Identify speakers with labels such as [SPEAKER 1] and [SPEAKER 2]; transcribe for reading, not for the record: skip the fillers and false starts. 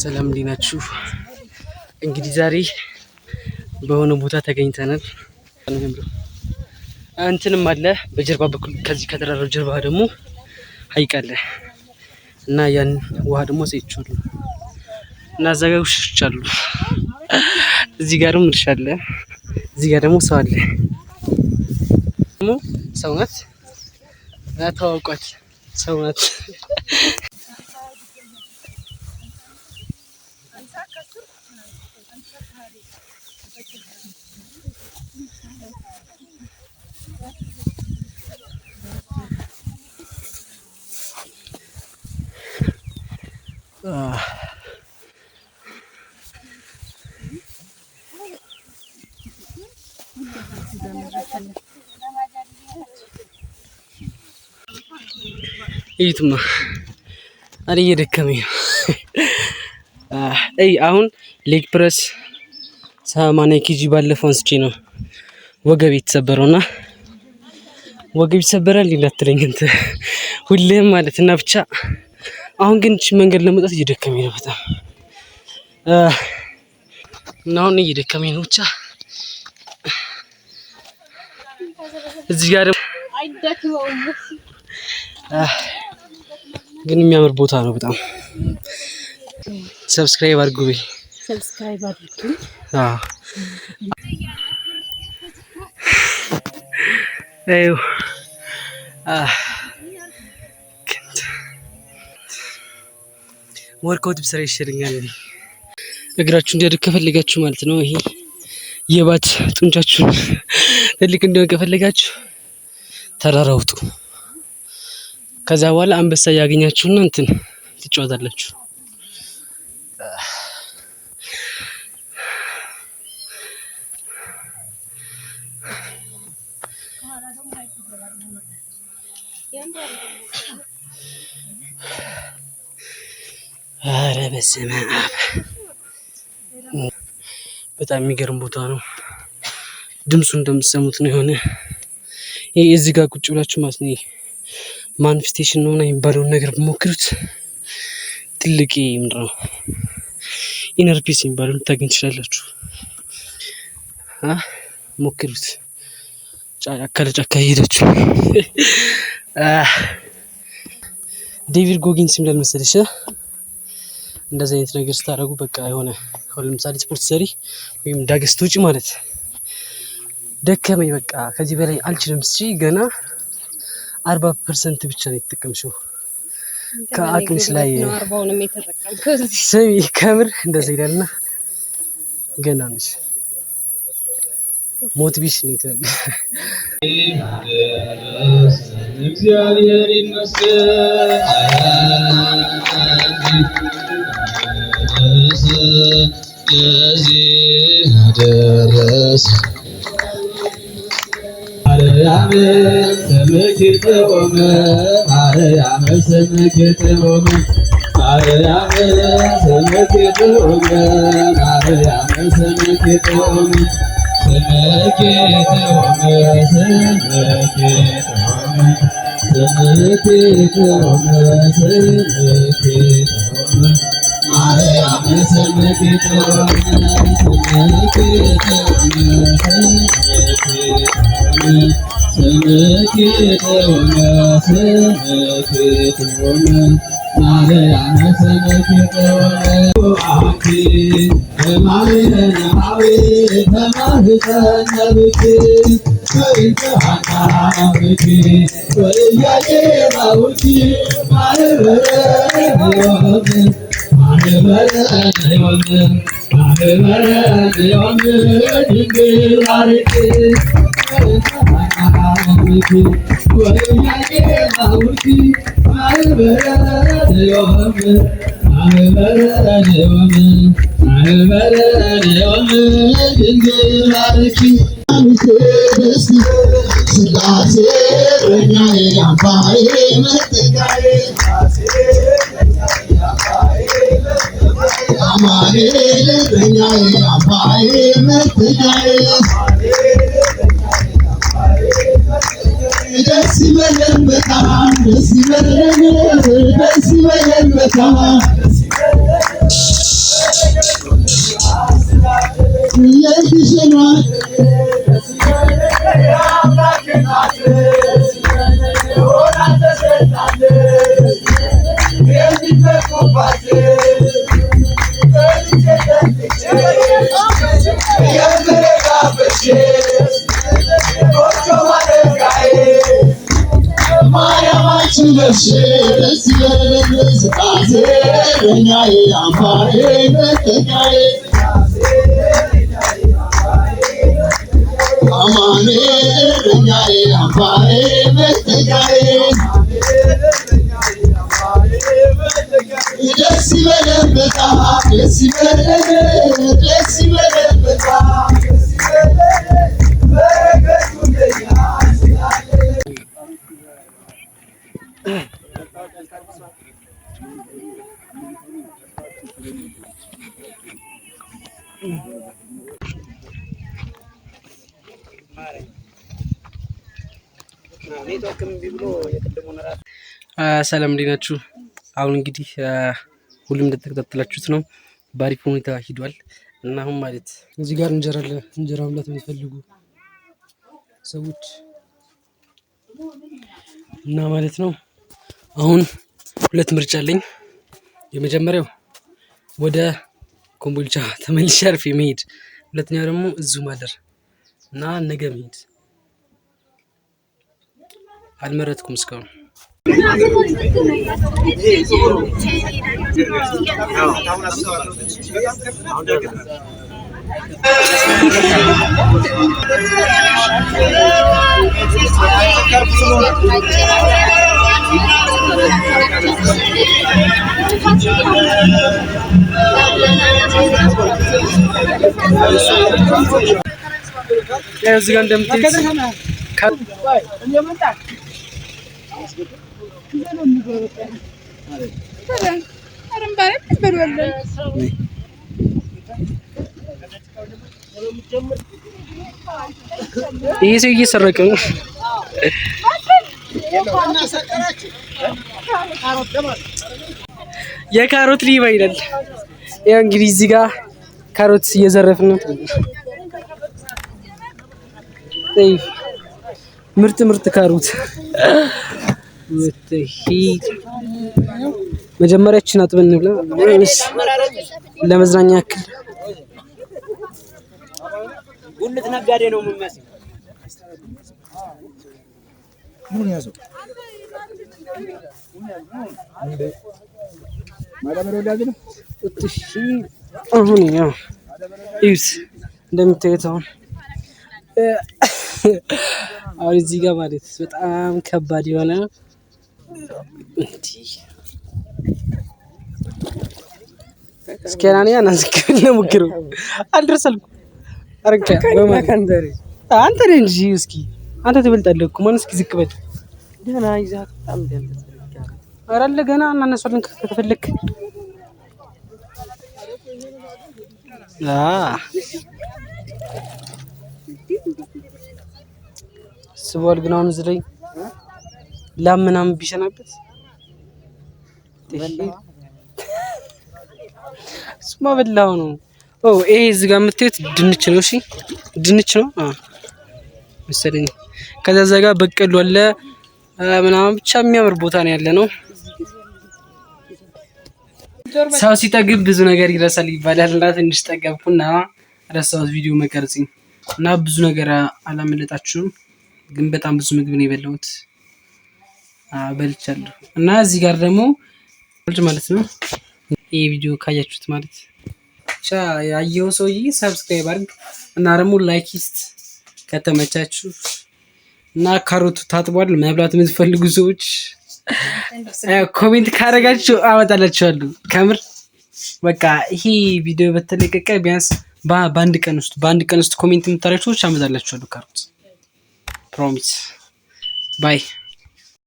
[SPEAKER 1] ሰላም እንዲናችሁ እንግዲህ ዛሬ በሆነ ቦታ ተገኝተናል። እንትንም አለ በጀርባ በኩል ከዚህ ከተራራው ጀርባ ደግሞ ሐይቅ አለ እና ያን ውሃ ደግሞ አሳይቻለሁ እና እዛ ጋር ውሾች አሉ። እዚህ ጋርም እርሻ አለ። እዚህ ጋር ደግሞ ሰው አለ። ደግሞ ሰው ናት ተዋውቋት ሰው ናት። እዩትማ አረ እየደከመኝ ነው። አሁን ሌግ ፕረስ 80 ኬጂ ባለፈው አንስቼ ነው ወገብ የተሰበረውና ወገብ ይሰበራል እንዳትለኝ እንትን ሁሌም ማለት እና ብቻ አሁን ግን መንገድ ለመውጣት እየደከመኝ ነው በጣም እና አሁን እየደከመኝ ነው ብቻ እዚህ ጋር አይደክመውም ግን የሚያምር ቦታ ነው በጣም። ሰብስክራይብ አድርጉ። ሰብስክራይብ አድርጉ። ወርክአውት ብሰራ ይሻለኛል። እግራችሁ እንዲያድግ ከፈለጋችሁ ማለት ነው። ይሄ የባት ጡንቻችሁ ትልቅ እንዲሆን ከፈለጋችሁ ተራራ ውጡ። ከዛ በኋላ አንበሳ ያገኛችሁና እንትን ትጫወታላችሁ። አረ በስመ አብ በጣም የሚገርም ቦታ ነው። ድምፁ እንደምትሰሙት ነው። የሆነ ይሄ እዚህ ጋር ቁጭ ብላችሁ ማለት ነው ማኒፌስቴሽን ነው የሚባለውን ነገር ብሞክሩት ትልቅ ምንድነው ኢነር ፒስ የሚባለው ልታገኝ ትችላላችሁ። ሞክሩት። ጫካ ለጫካ ሄዳችሁ ዴቪድ ጎጊንስ ምን መሰለሽ እንደዚህ አይነት ነገር ስታደርጉ በቃ የሆነ አሁን ለምሳሌ ስፖርት ሰሪ ወይም ዳገስት ውጪ ማለት ደከመኝ በቃ ከዚህ በላይ አልችልም እስኪ ገና 40% ብቻ ነው የተጠቀምሽው ከአቅምሽ ላይ 40ንም የተጠቀምኩት ሰሚ ከምር እንደዚህ ይላልና ገና ነሽ ሞቲቬሽን ይተል እግዚአብሔር ይመስገን ለዚህ ደረሰ ማርያም ስምኪት ቆመ ማርያም ስምኪት ቆመ ማርያም ስምኪት ቆመ ማርያም ስምኪት ቆመ ስምኪት ቆመ ስምኪት ቆመ ስምኪት ቆመ ስምኪት ቆመ ማርያም ስምኪት ቆመ ስምኪት ቆመ ስምኪት ቆመ ስምኪት ቆመ ማርያም ስምኪት ቆመ አኪ ማርያም አዊ ተማህፀነብኪ ወይንተሃናብኪ ወያየባውኪ ማርበረዮን ማርበረዮን ማርበረዮን ድንግል ማርያም ወያየባውኪ ማርበረዮን ማርበረዮን ማርበረዮን ድንግል ማርያም ስላሴ እረኛዬ አምባዬ መጠጊያዬ አማኑኤል እረኛዬ አምባዬ መጠጊያዬ ደስ ይበለን በጣም ደስ ይበለን በጣም ሰላም እንዴት ናችሁ? አሁን እንግዲህ ሁሉም እንደተከታተላችሁት ነው። ባሪፍ ሁኔታ ሂዷል እና አሁን ማለት እዚህ ጋር እንጀራ አለ። እንጀራ መብላት የምትፈልጉ ሰዎች እና ማለት ነው አሁን ሁለት ምርጫ አለኝ። የመጀመሪያው ወደ ኮምቦልቻ ተመልሼ አርፌ መሄድ፣ ሁለተኛው ደግሞ እዚሁ ማደር እና ነገ መሄድ። አልመረጥኩም እስካሁን። እዚህ ጋር እንደምትሄድ ይሄ ሰው እየሰረቀ ነው። የካሮት ሊባ ይላል። ያው እንግዲህ እዚህ ጋር ካሮት እየዘረፍን ነው። ምርጥ ካሮት መጀመሪያችን አጥበን እንብላ ለመዝናኛ ያክል። ጉልት ነጋዴ ነው የምመስለው። ምን ያዘው አሁን ያው እዩት እንደምታዩት አሁን እዚህ ጋር ማለት በጣም ከባድ የሆነ እስኪናንያ ናዝከለ ሙክሩ አልደረሰልኩ አረጋ በማካንደሪ አንተ ነህ እንጂ እስኪ አንተ ትበልጣለህ እኮ ማን እስኪ ዝቅ በል ደህና ይዛት በጣም ደህና አራለ ገና እናነሳለን ከተፈለክ ስቧል ግን አሁን እዚህ ላይ ላም ምናምን ቢሸናበት ስማ በላው ነው። ይሄ እዚህ ጋር የምታዩት ድንች ነው። እሺ ድንች ነው መሰለኝ። ከዛ እዛ ጋር በቀሉ አለ ምናምን ብቻ የሚያምር ቦታ ነው ያለ ነው። ሰው ሲጠግብ ብዙ ነገር ይረሳል ይባላል እና ትንሽ ጠገብኩና ረሳሁት ቪዲዮ መቀረጽ እና ብዙ ነገር አላመለጣችሁም። ግን በጣም ብዙ ምግብ ነው የበላሁት በልቻለሁ። እና እዚህ ጋር ደግሞ ማለት ነው ይሄ ቪዲዮ ካያችሁት ማለት ብቻ ያየው ሰውዬ ሰብስክራይብ አድርግ እና ደግሞ ላይክ ይስጥ ከተመቻችሁ። እና ካሮቱ ታጥቧል መብላት የምትፈልጉ ሰዎች ኮሜንት ካረጋችሁ አመጣላችኋለሁ። ከምር በቃ ይሄ ቪዲዮ በተለቀቀ ቢያንስ በአንድ ቀን ውስጥ ኮሜንት የምታረጉ ሰዎች አመጣላችኋለሁ ካሮት ፕሮሚስ ባይ